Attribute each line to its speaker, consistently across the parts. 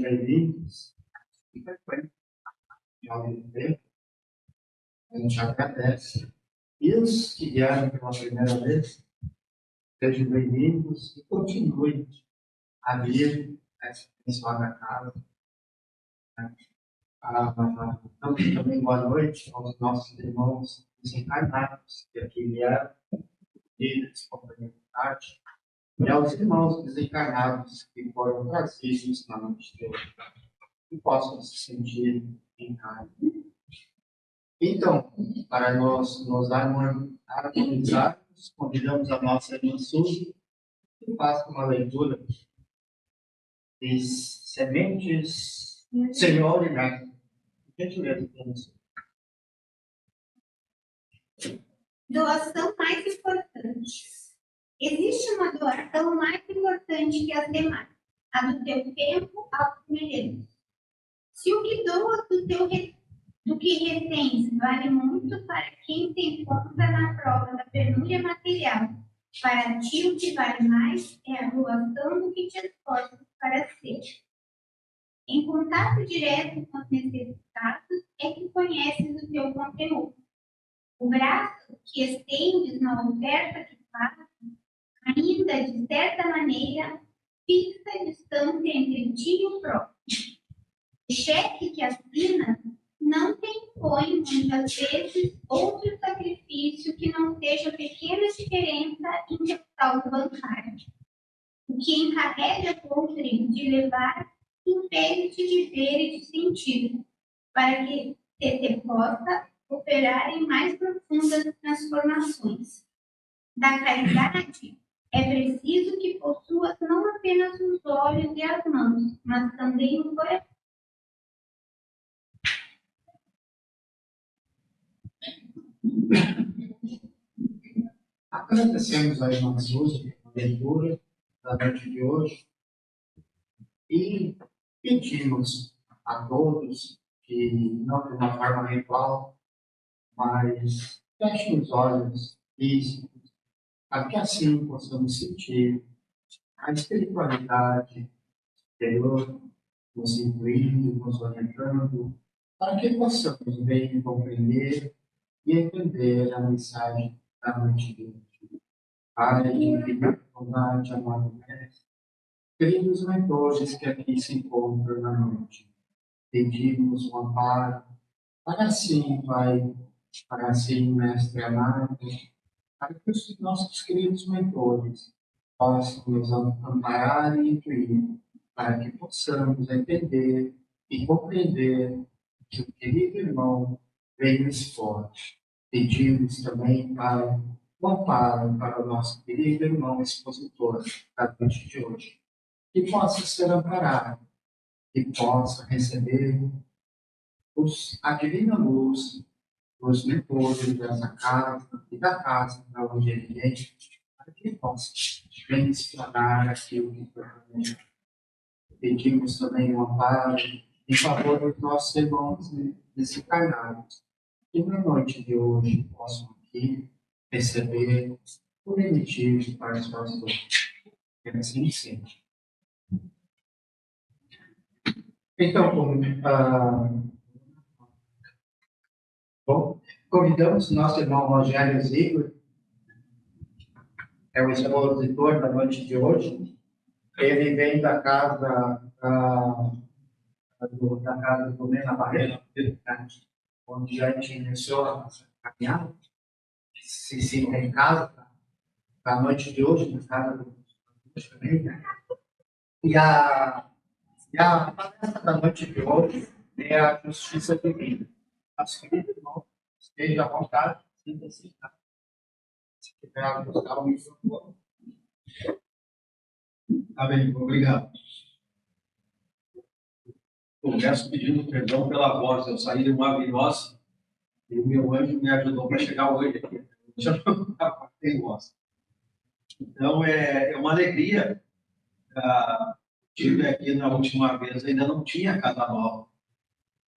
Speaker 1: bem-vindos. E frequente. Jovem tempo. A gente agradece. E os que vieram pela primeira vez, sejam bem-vindos e continuem a vir essa abençoada casa. Também boa noite aos nossos irmãos desencarnados que aqui vieram, líderes, complementares, e aos irmãos desencarnados que foram trazidos na noite de hoje, que possam se sentir em casa. Então, para nós nos harmonizarmos, convidamos a nossa irmã Suzy que faça uma leitura de Sementes, Senhor e Mestre. Gentileza,
Speaker 2: doação mais importante. Existe uma doação mais importante que as demais, a do teu tempo aos semelhantes. Se o que doas do que retens vale muito para quem se encontra na prova da penúria material, para ti o que vale mais é a doação do que te esforças para ser. Em contato direto com os necessitados é que conheces o teu conteúdo. O braço que estendes na oferta que fazes, ainda de certa maneira, fixa a distância entre ti e o próximo. O cheque que assinas não te impõe muitas vezes outro sacrifício que não seja pequena diferença em teu saldo bancário. O que encarrega outrem de levar impede-te de ver e de sentir, para que te possa operar em mais profundas transformações. Da caridade, é preciso que possuas não apenas os olhos e as mãos, mas também o coração.
Speaker 1: Agradecemos a irmã Suzy pela leitura da noite de hoje e pedimos a todos que, não de uma forma ritual, mas fechem os olhos físicos, para que assim possamos sentir a espiritualidade exterior nos incluindo, nos orientando, para que possamos bem compreender e entender a mensagem da noite de hoje. Pai de infinita bondade, amado Mestre, queridos mentores que aqui se encontram na noite, pedimos um amparo, para assim, Pai, para assim, Mestre amado, para que os nossos queridos mentores possam nos amparar e intuir, para que possamos entender e compreender que o querido irmão veio-nos forte. Pedimos também, Pai, um amparo para o nosso querido irmão expositor da noite de hoje, que possa ser amparado, que possa receber a divina luz dos mentores dessa casa e da casa para onde ele vem, para que possa bem explorar aquilo que foi planejado. Pedimos também um amparo em favor dos nossos irmãos desencarnados, que na noite de hoje possam aqui receber o benefício para as suas dores. Que assim seja. Então, convidamos o nosso irmão Rogério Ziegler, é o expositor da noite de hoje. Ele vem da casa do Mena Barreira, onde já a gente iniciou a nossa caminhada. Se sinta em casa, da noite de hoje, na casa do também. E a palestra da noite de hoje é a justiça divina. Nosso querido irmão, esteja à vontade, sinta-se. Se tiver a buscar o microfone.
Speaker 3: Tá bem, obrigado. Começo pedindo perdão pela voz. Eu saí de uma virose e o meu anjo me ajudou para chegar hoje aqui. Já não tem voz. Então, é uma alegria. Estive aqui na última vez, ainda não tinha casa nova.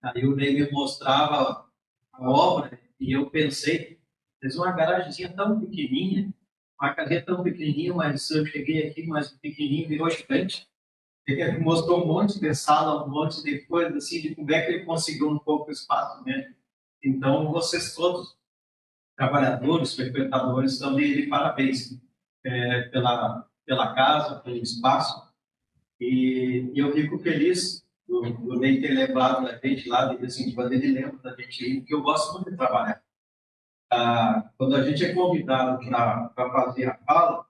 Speaker 3: Aí o Ney me mostrava a obra e eu pensei, fez uma garagemzinha tão pequenininha, uma casinha tão pequenininha, mas eu cheguei aqui, mas pequenininho, virou gigante. Ele mostrou um monte de sala, um monte de coisa, assim, de como é que ele conseguiu um pouco espaço, né? Então, vocês todos, trabalhadores, frequentadores, estão de parabéns pela casa, pelo espaço. E eu fico feliz do Ney ter levado a gente lá, de assim, quando ele lembra da gente ir, porque eu gosto muito de trabalhar. Quando a gente é convidado para fazer a fala,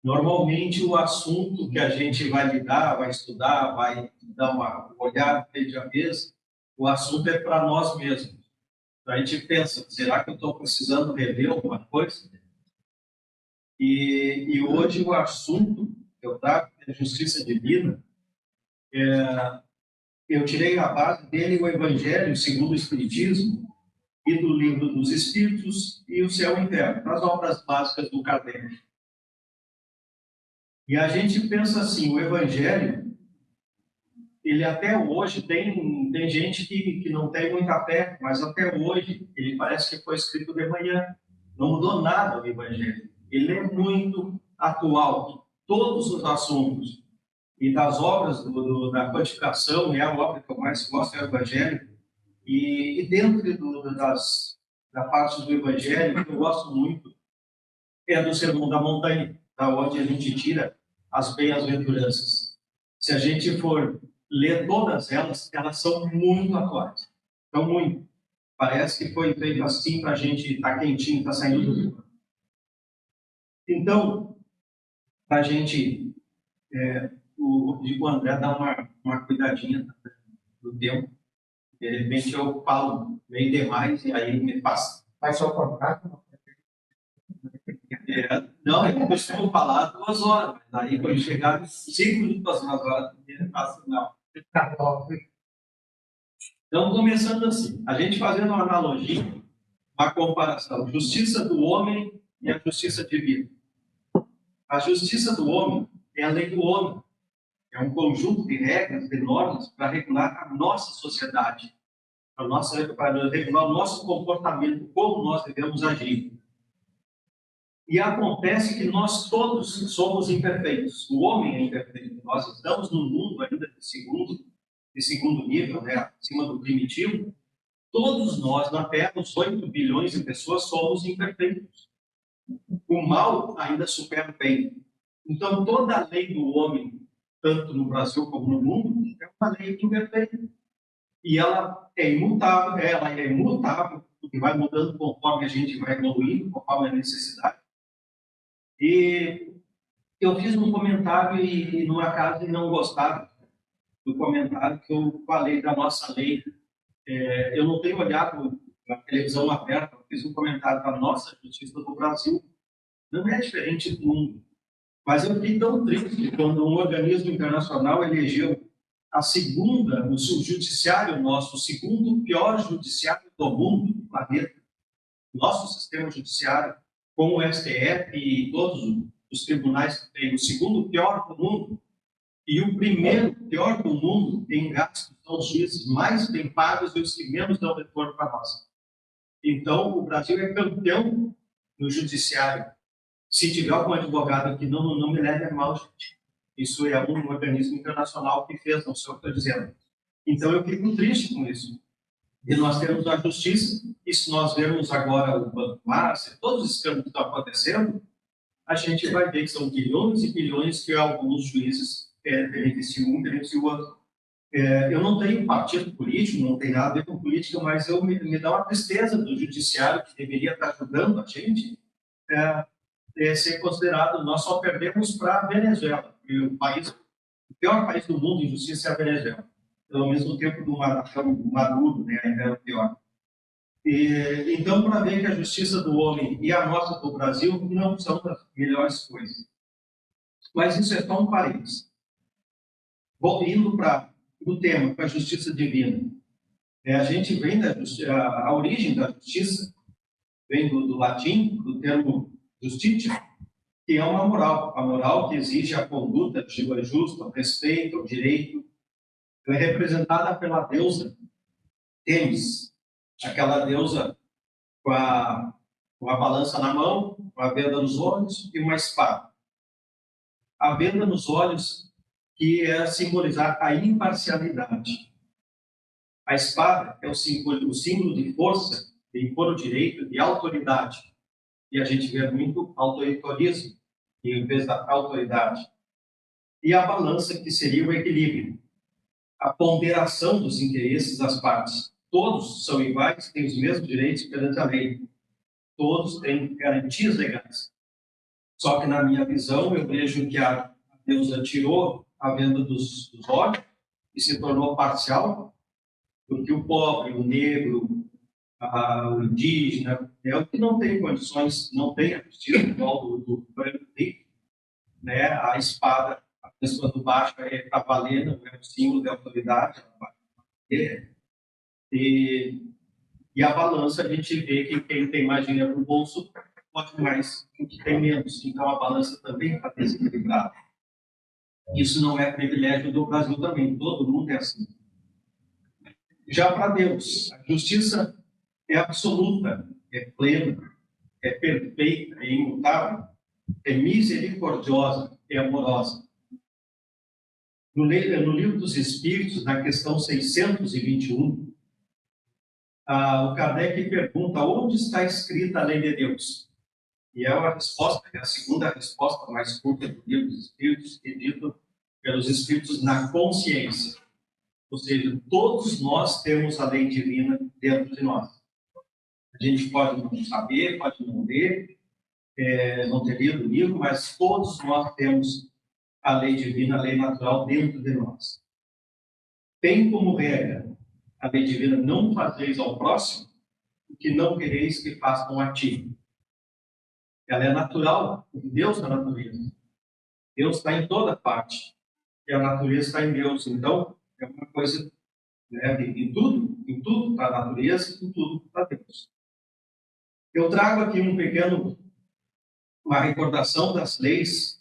Speaker 3: normalmente o assunto que a gente vai lidar, vai estudar, vai dar uma olhada desde a vez, o assunto é para nós mesmos. A gente pensa, será que eu estou precisando rever alguma coisa? E hoje o assunto que eu trago é justiça divina. Eu tirei a base dele, o Evangelho segundo o Espiritismo, e do Livro dos Espíritos e o Céu e o Inferno, as obras básicas do Kardec. E a gente pensa assim, o Evangelho, ele até hoje tem gente que não tem muita fé, mas até hoje ele parece que foi escrito de manhã. Não mudou nada o Evangelho. Ele é muito atual, todos os assuntos. E das obras da codificação, é a obra que eu mais gosto, é o Evangelho. E dentro da parte do Evangelho, que eu gosto muito, é do Sermão da Montanha, da onde a gente tira as bem-aventuranças. Se a gente for ler todas elas são muito atuais. Então, muito. Parece que foi feito assim para a gente estar quentinho, estar saindo do forno. Então, para a gente, o André dá uma cuidadinha do tempo. De repente eu falo bem demais e aí me passa.
Speaker 1: Mas só contrato?
Speaker 3: Não, eu costumo falar 2 horas, mas aí quando chegar 5 minutos, 2 horas, ele passa, não. Então, começando assim, a gente fazendo uma analogia, uma comparação, justiça do homem e a justiça divina. A justiça do homem é a lei do homem, é um conjunto de regras, de normas para regular a nossa sociedade, para regular o nosso comportamento, como nós devemos agir. E acontece que nós todos somos imperfeitos. O homem é imperfeito. Nós estamos num mundo ainda de segundo nível, né, acima do primitivo. Todos nós, na Terra, os 8 bilhões de pessoas, somos imperfeitos. O mal ainda supera o bem. Então, toda a lei do homem, tanto no Brasil como no mundo, é uma lei imperfeita. E ela é imutável, porque vai mudando conforme a gente vai evoluindo, conforme a necessidade. E eu fiz um comentário e numa casa não gostaram do comentário que eu falei da nossa lei. Eu não tenho olhado na televisão aberta, eu fiz um comentário da nossa justiça do Brasil. Não é diferente do mundo. Mas eu fiquei tão triste quando um organismo internacional elegeu o judiciário nosso, o segundo pior judiciário do mundo, do planeta. Nosso sistema judiciário, com o STF e todos os tribunais que tem, o segundo pior do mundo e o primeiro pior do mundo em gastos, são os juízes mais bem pagos e os que menos dão retorno para nós. Então, o Brasil é campeão no judiciário. Se tiver algum advogado que não me leve a mal, gente. Isso é um organismo internacional que fez, não sei o que estou dizendo. Então, eu fico triste com isso. E nós temos a justiça, e se nós vermos agora o Banco Márcia, todos os escândalos que estão acontecendo, a gente vai ver que são bilhões e bilhões que alguns juízes beneficiam um, beneficiam o outro. Eu não tenho partido político, não tenho nada a ver com política, mas me dá uma tristeza do judiciário, que deveria estar ajudando a gente, ser considerado. Nós só perdemos para a Venezuela, o pior país do mundo em justiça é a Venezuela. Ao mesmo tempo do Maduro, né, ainda é o pior. Então, para ver que a justiça do homem e a nossa do Brasil não são as melhores coisas. Mas isso é só um parênteses. Indo para o tema, para a justiça divina. A gente vem a origem da justiça vem do latim, do termo justitia, que é uma moral. A moral que exige a conduta justa, o respeito, o direito. É representada pela deusa Temis, aquela deusa com a balança na mão, com a venda nos olhos e uma espada. A venda nos olhos, que é simbolizar a imparcialidade. A espada é o símbolo de força, de impor o direito, de autoridade. E a gente vê muito autoritarismo em vez da autoridade. E a balança, que seria o equilíbrio, a ponderação dos interesses das partes. Todos são iguais, têm os mesmos direitos perante a lei. Todos têm garantias legais. Só que, na minha visão, eu vejo que a deusa tirou a venda dos olhos e se tornou parcial, porque o pobre, o negro, o indígena, é o que não tem condições, não tem a justiça igual do branco rico, né? A espada, a pessoa do baixo está valendo, é um símbolo de autoridade, e a balança, a gente vê que quem tem mais dinheiro no bolso pode mais do que tem menos. Então, a balança também está desequilibrada. Isso não é privilégio do Brasil também, todo mundo é assim. Já para Deus, a justiça é absoluta, é plena, é perfeita, é imutável, é misericordiosa, é amorosa. No livro dos Espíritos, na questão 621, o Kardec pergunta onde está escrita a lei de Deus. E é a resposta, é a segunda resposta mais curta do livro dos Espíritos, que é dito pelos Espíritos na consciência. Ou seja, todos nós temos a lei divina dentro de nós. A gente pode não saber, pode não ler, não ter lido o livro, mas todos nós temos a lei divina, a lei natural dentro de nós. Tem como regra a lei divina: não fazeis ao próximo o que não quereis que façam a ti. Ela é natural, Deus na natureza. Deus está em toda parte. E a natureza está em Deus. Então, é uma coisa, né, em tudo está a natureza, em tudo está Deus. Eu trago aqui uma recordação das leis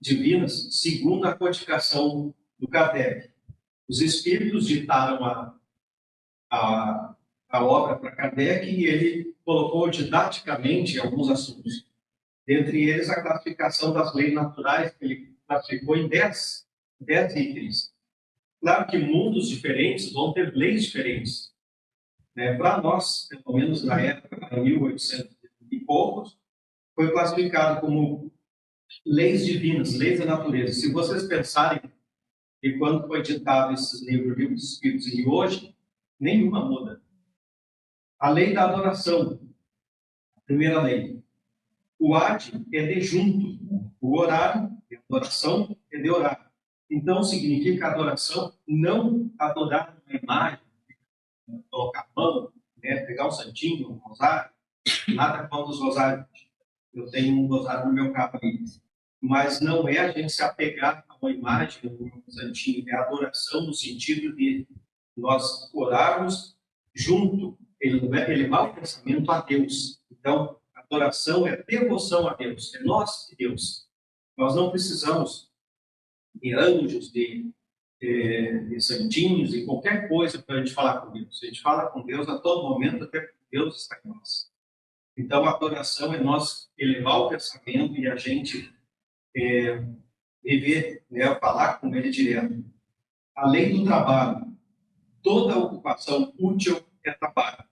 Speaker 3: divinas, segundo a codificação do Kardec. Os espíritos ditaram a obra para Kardec e ele colocou didaticamente alguns assuntos. Dentre eles, a classificação das leis naturais, que ele classificou em 10 itens. Claro que mundos diferentes vão ter leis diferentes. Para nós, pelo menos na época, em 1800 e poucos, foi classificado como leis divinas, leis da natureza. Se vocês pensarem que quando foi ditado esses livros dos Espíritos e hoje, nenhuma muda. A lei da adoração, a primeira lei. O ad é de junto, o horário é adoração, é de horário. Então, significa adoração, não adorar uma imagem, colocar a mão, pegar um santinho, um rosário, nada contra os rosários. Eu tenho um rosário no meu carro aí. Mas não é a gente se apegar a uma imagem, a um santinho, é adoração no sentido de nós orarmos junto, elevar o pensamento a Deus. Então, adoração é devoção a Deus, é nós e Deus. Nós não precisamos de anjos, de santinhos, de qualquer coisa para a gente falar com Deus. A gente fala com Deus a todo momento, até porque Deus está em nós. Então, a adoração é nós elevar o pensamento e a gente viver, falar com Ele direto. A lei do trabalho. Toda ocupação útil é trabalho.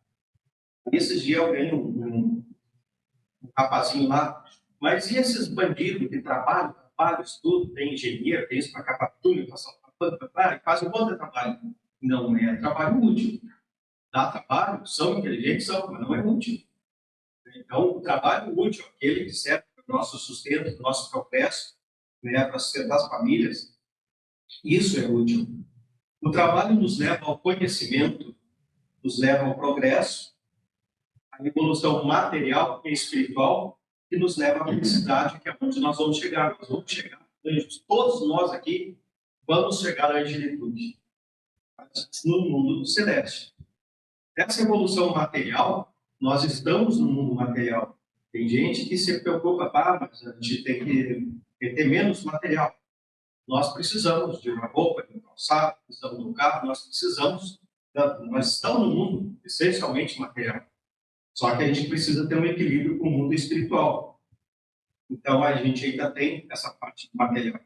Speaker 3: Esses dias eu ganhei um rapazinho lá, mas e esses bandidos que trabalham, estudo, tem engenheiro, tem isso para capatulho, faz um bom trabalho. Não é trabalho útil. Dá trabalho, são inteligentes, mas não é útil. Então, o trabalho útil, aquele que serve para o nosso sustento, para o nosso progresso, para sustentar as famílias, isso é útil. O trabalho nos leva ao conhecimento, nos leva ao progresso, à evolução material e espiritual, que nos leva à felicidade, que é onde nós vamos chegar. Nós vamos chegar, todos nós aqui vamos chegar à angelitude, no mundo celeste. Essa evolução material, nós estamos no mundo material. Tem gente que se preocupa, mas a gente tem que ter menos material. Nós precisamos de uma roupa, de um calçado, precisamos de um carro, nós estamos no mundo essencialmente material. Só que a gente precisa ter um equilíbrio com o mundo espiritual. Então, a gente ainda tem essa parte material.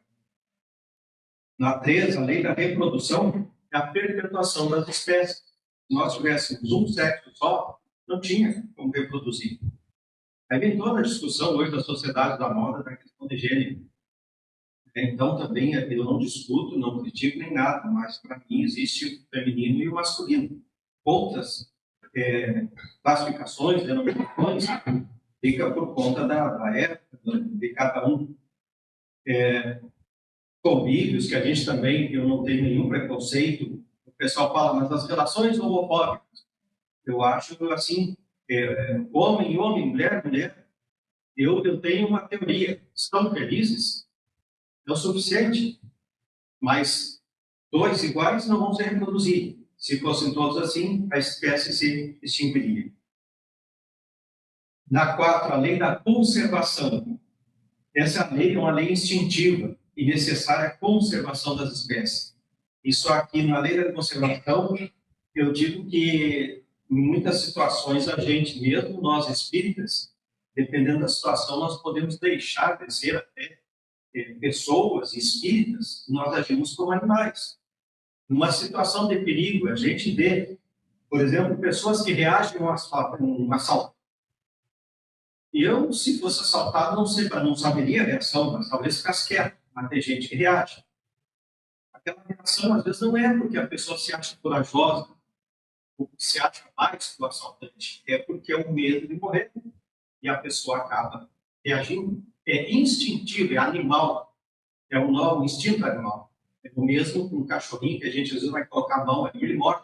Speaker 3: Na 3, a lei da reprodução é a perpetuação das espécies. Se nós tivéssemos um sexo só, não tinha como reproduzir. Aí vem toda a discussão hoje da sociedade da moda, da questão de gênero. Então, também, eu não discuto, não critico nem nada, mas para mim existe o feminino e o masculino. Outras classificações, denominações, fica por conta da época, de cada um. Convívios, que a gente também, eu não tenho nenhum preconceito. O pessoal fala, mas as relações homofóbicas, eu acho assim, homem, mulher, mulher. Eu tenho uma teoria, estão felizes? É o suficiente, mas 2 iguais não vão se reproduzir. Se fossem todos assim, a espécie se extinguiria. Na 4, a lei da conservação. Essa lei é uma lei instintiva e necessária à conservação das espécies. Isso aqui na lei da conservação, eu digo que em muitas situações a gente mesmo, nós espíritas, dependendo da situação, nós podemos deixar de ser até pessoas espíritas, nós agimos como animais. Numa situação de perigo, a gente vê, por exemplo, pessoas que reagem a um assalto. Eu, se fosse assaltado, não saberia a reação, mas talvez ficasse quieto. Mas tem gente que reage. Aquela reação, às vezes, não é porque a pessoa se acha corajosa, ou se acha mais que o assaltante. É porque é o medo de morrer. E a pessoa acaba reagindo. É instintivo, é animal. É um novo instinto animal. É o mesmo com um cachorrinho que a gente, às vezes, vai colocar a mão ali, ele morre.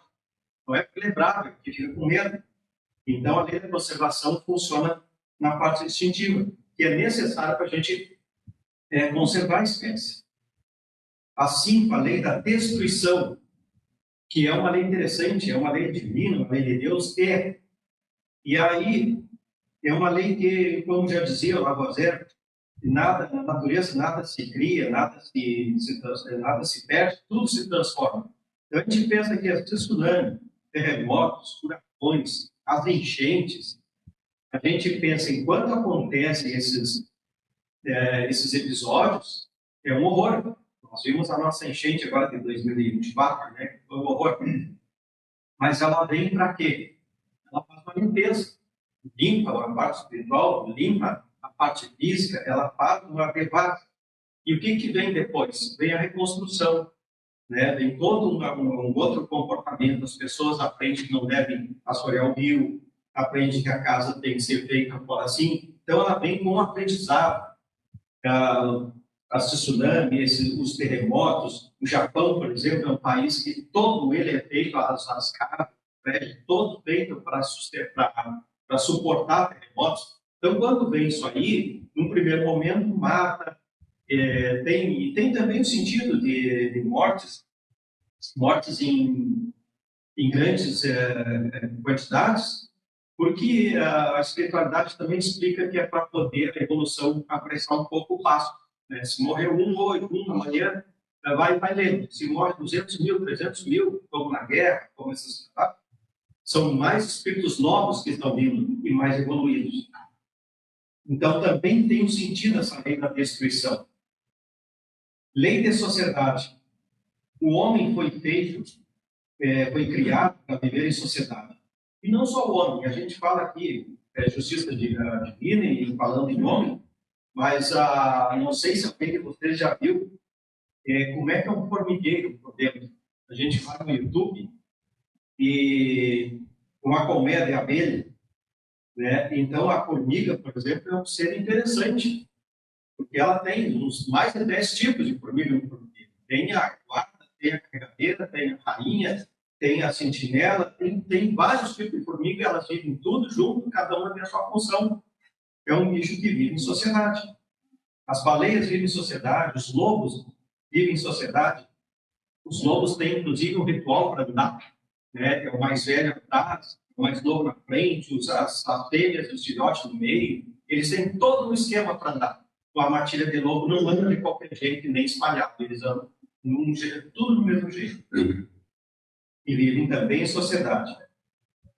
Speaker 3: Não é porque ele é bravo, é porque fica com medo. Então, a lei da conservação funciona na parte instintiva, que é necessária para a gente conservar a espécie. Assim, a lei da destruição, que é uma lei interessante, é uma lei divina, uma lei de Deus, e aí é uma lei que, como já dizia o Lavoisier, nada na natureza, nada se cria, nada se perde, tudo se transforma. Então, a gente pensa que as tsunamis, terremotos, furacões, as enchentes, a gente pensa em quando acontecem esses episódios, é um horror. Nós vimos a nossa enchente agora de 2024, né? Foi um horror. Mas ela vem para quê? Ela faz uma limpeza. Limpa a parte espiritual, limpa a parte física, ela faz uma revasta. E o que vem depois? Vem a reconstrução, né? Vem todo um outro comportamento. As pessoas aprendem que não devem assorear o rio, aprendem que a casa tem que ser feita assim. Então, ela vem com um aprendizado. As tsunamis, os terremotos. O Japão, por exemplo, é um país que todo ele é feito, as casas, todo feito para suportar terremotos. Então, quando vem isso aí, num primeiro momento, mata. Tem também o sentido de mortes em grandes quantidades, porque a espiritualidade também explica que é para poder a evolução apressar um pouco o passo. Né? Se morrer um amanhã, vai lento. Se morre 200 mil, 300 mil, como na guerra, como essas... São mais espíritos novos que estão vindo e mais evoluídos. Então, também tem um sentido essa lei da destruição. Lei de sociedade. O homem foi criado para viver em sociedade. E não só o homem. A gente fala aqui, justiça divina e falando em homem, mas não sei se alguém de vocês já viu como é que é um formigueiro por dentro. A gente vai no YouTube e uma colmeia de abelha, né? Então, a formiga, por exemplo, é um ser interessante, porque ela tem mais de 10 tipos de formiga no formigueiro. Tem a guarda, tem a carregadeira, tem a rainha, tem a sentinela, tem vários tipos de formiga, elas vivem tudo junto, cada uma tem a sua função. É um bicho que vive em sociedade. As baleias vivem em sociedade, os lobos vivem em sociedade. Os lobos têm, inclusive, um ritual para andar, né? É o mais velho atrás, o mais novo na frente, as fêmeas e os filhotes no meio. Eles têm todo um esquema para andar. A matilha de lobo não anda de qualquer jeito, nem espalhado. Eles andam tudo do mesmo jeito. E vivem também em sociedade.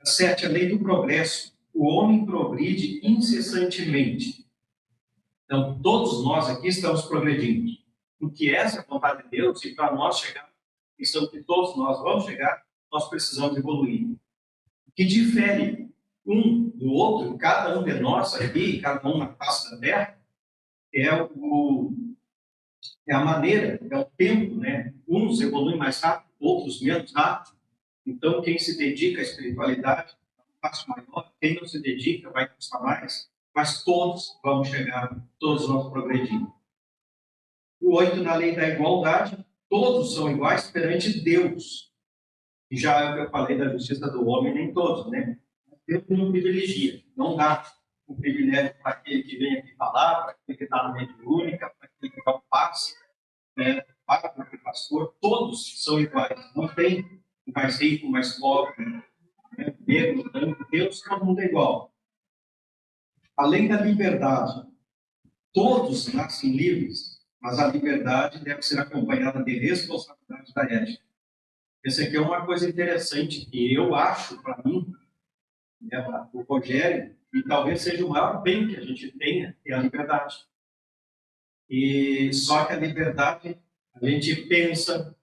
Speaker 3: 7, a lei do progresso. O homem progride incessantemente. Então, todos nós aqui estamos progredindo. porque essa é a vontade de Deus, e para nós chegar, questão que todos nós vamos chegar, nós precisamos evoluir. O que difere um do outro, cada um de nós aqui, cada um na face da terra, é a maneira, é o tempo, né? Uns evoluem mais rápido, outros menos rápido. Então, quem se dedica à espiritualidade, é um passo maior. Quem não se dedica, vai custar mais. Mas todos vão chegar, todos vão progredir. O 8, na lei da igualdade, todos são iguais perante Deus. E já é o que eu falei da justiça do homem, nem todos, né? Deus não privilegia, não dá o privilégio para aquele que vem aqui falar, para aquele que está na rede única, para aquele que dá um passe, né? Para o pastor, todos são iguais. Não tem mais rico, mais pobre, né? Negro, branco, Deus, todo mundo é igual. Além da liberdade, todos nascem livres, mas a liberdade deve ser acompanhada de responsabilidade da ética. Essa aqui é uma coisa interessante que eu acho, para mim, né, o Rogério, e talvez seja o maior bem que a gente tenha, é a liberdade. E só que a liberdade, a gente pensa,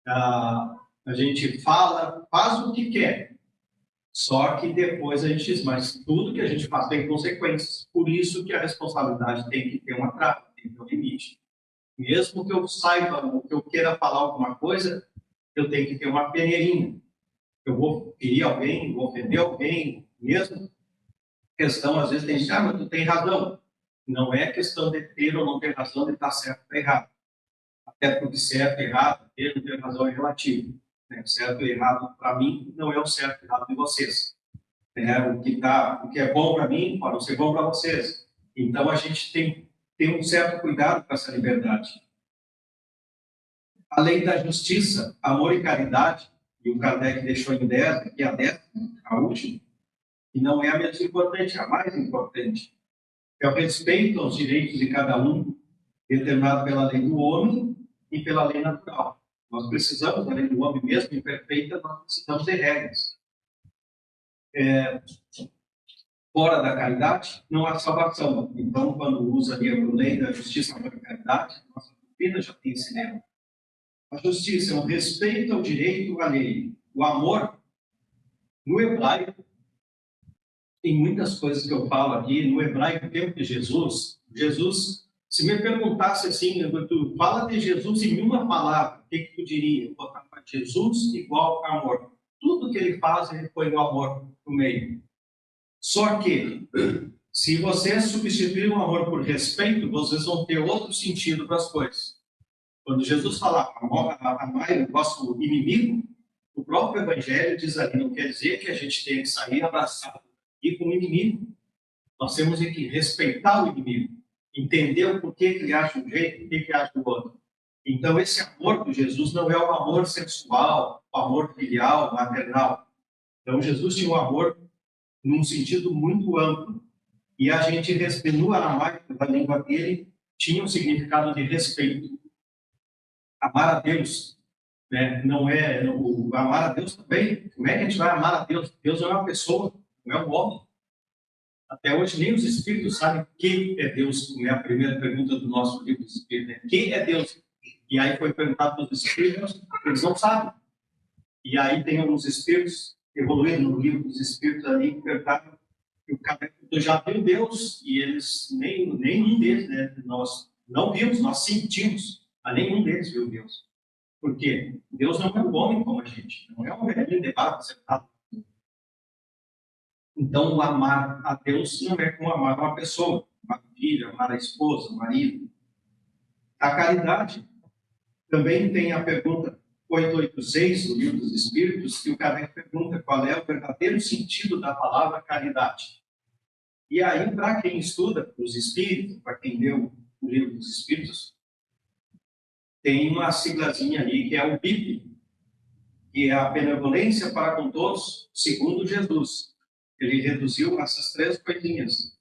Speaker 3: a gente fala, faz o que quer. Só que depois a gente diz, mas tudo que a gente faz tem consequências. Por isso que a responsabilidade tem que ter uma trava, tem que ter um limite. Mesmo que eu saiba, ou que eu queira falar alguma coisa, eu tenho que ter uma peneirinha. Eu vou ferir alguém, vou ofender alguém, mesmo. Questão, às vezes, tem gente, mas tu tem razão. Não é questão de ter ou não ter razão, de estar certo ou errado. Até porque certo, errado, ter ou não ter razão é relativo. Né? Certo e errado, para mim, não é o certo e errado de vocês. O que é bom para mim pode não ser bom para vocês. Então, a gente tem um certo cuidado com essa liberdade. A lei da justiça, amor e caridade, e o Kardec deixou em 10, aqui a 10, a última, que não é a menos importante, é a mais importante. É o respeito aos direitos de cada um, determinado pela lei do homem e pela lei natural. Nós precisamos da lei do homem, mesmo imperfeita, nós precisamos de regras. Fora da caridade, não há salvação. Então, quando usa ali a lei da justiça, amor e caridade, nossa vida já tem esse lema. A justiça é um respeito ao direito alheio. O amor, no hebraico, tem muitas coisas que eu falo aqui. No hebraico, no tempo de Jesus, se me perguntasse assim, tu fala de Jesus em uma palavra, o que tu diria? Eu botava Jesus igual amor. Tudo que ele faz, ele põe o amor no meio. Só que, se vocês substituírem o amor por respeito, vocês vão ter outro sentido para as coisas. Quando Jesus fala, amai o vosso inimigo, o próprio Evangelho diz ali, não quer dizer que a gente tenha que sair abraçado e com o inimigo. Nós temos que respeitar o inimigo, entender o porquê que ele acha um jeito, o porquê que ele acha do outro. Então, esse amor de Jesus não é o amor sexual, o amor filial, maternal. Então, Jesus tinha um amor num sentido muito amplo. E a gente, no aramaico, da língua dele, tinha um significado de respeito. Amar a Deus, né? Não é amar a Deus também. Como é que a gente vai amar a Deus? Deus não é uma pessoa, não é um homem. Até hoje nem os espíritos sabem quem é Deus, como é a primeira pergunta do nosso livro de Espírito, né? Quem é Deus? E aí foi perguntado para os espíritos, eles não sabem. E aí tem alguns espíritos evoluindo no livro dos espíritos ali que perguntaram que o cara já viu Deus e eles nenhum deles, né? Nós não vimos, nós sentimos. A nenhum deles viu Deus. Por quê? Deus não é um homem como a gente. Não é um velhinho de barba sentado. Então, o amar a Deus não é como amar uma pessoa. Amar a filha, amar a esposa, o marido. A caridade também tem a pergunta 886 do Livro dos Espíritos, que o Kardec pergunta qual é o verdadeiro sentido da palavra caridade. E aí, para quem estuda os Espíritos, para quem leu o Livro dos Espíritos, tem uma siglazinha ali que é o BIP, que é a benevolência para com todos, segundo Jesus. Ele reduziu essas 3 coisinhas.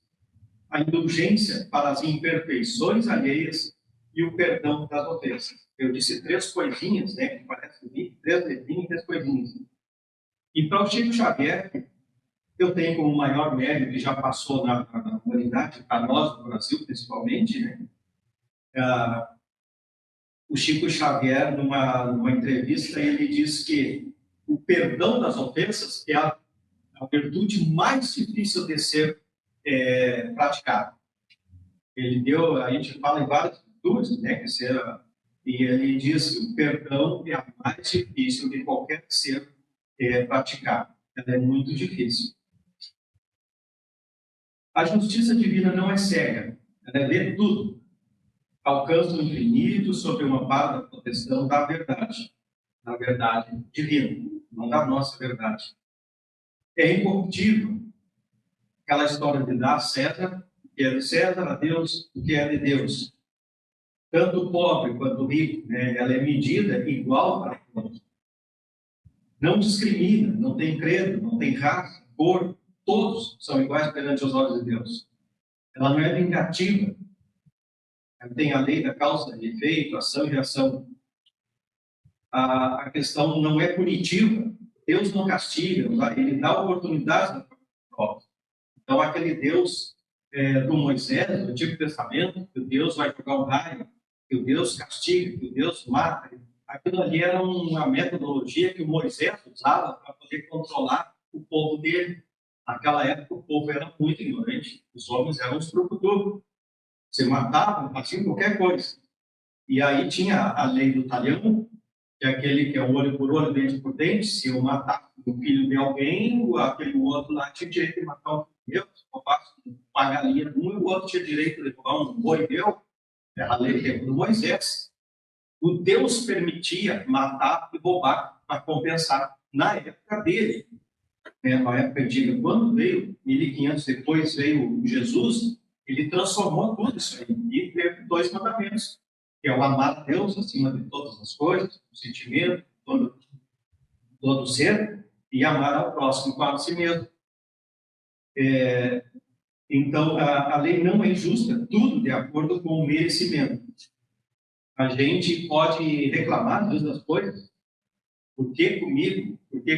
Speaker 3: A indulgência para as imperfeições alheias e o perdão das ofensas. Eu disse 3 coisinhas, né? Que parece BIP, 3 letrinhas e 3 coisinhas. E para o Chico Xavier, eu tenho como maior médio que já passou na humanidade, para nós, no Brasil principalmente, né? o Chico Xavier, numa entrevista, ele diz que o perdão das ofensas é a virtude mais difícil de ser praticada. A gente fala em várias virtudes, né, e ele diz que o perdão é a mais difícil de qualquer ser praticado. Ela é muito difícil. A justiça divina não é cega, ela vê tudo. Alcança o infinito sob uma amparo da proteção da verdade divina, não da nossa verdade. É incorruptível aquela história de dar a César, o que é de César, a Deus, o que é de Deus. Tanto o pobre quanto o rico, né, ela é medida igual para todos. Não discrimina, não tem credo, não tem raça, cor, todos são iguais perante os olhos de Deus. Ela não é vingativa. Ela tem a lei da causa e efeito, ação e reação. A questão não é punitiva. Deus não castiga, ele dá oportunidades para prova. Então, aquele Deus do Moisés, do Antigo Testamento, que Deus vai jogar um raio, que Deus castiga, que Deus mata. Aquilo ali era uma metodologia que o Moisés usava para poder controlar o povo dele. Naquela época, o povo era muito ignorante. Os homens eram os trucudos. Você matava, fazia qualquer coisa. E aí tinha a lei do talhão, que é aquele que é olho por olho, dente por dente. Se eu matar o filho de alguém, aquele outro lá tinha direito de matar o filho meu. Se eu roubasse uma galinha de um, e o outro tinha direito de roubar um boi meu. Era a lei do Moisés. O Deus permitia matar e roubar para compensar. Na época dele, na época antiga, quando veio, 1500 depois veio Jesus, ele transformou tudo isso aí e teve 2 mandamentos, que é o amar a Deus acima de todas as coisas, o sentimento, todo ser, e amar ao próximo como a si mesmo. Então, a lei não é injusta, tudo de acordo com o merecimento. A gente pode reclamar às vezes das coisas. Por que comigo? Por que,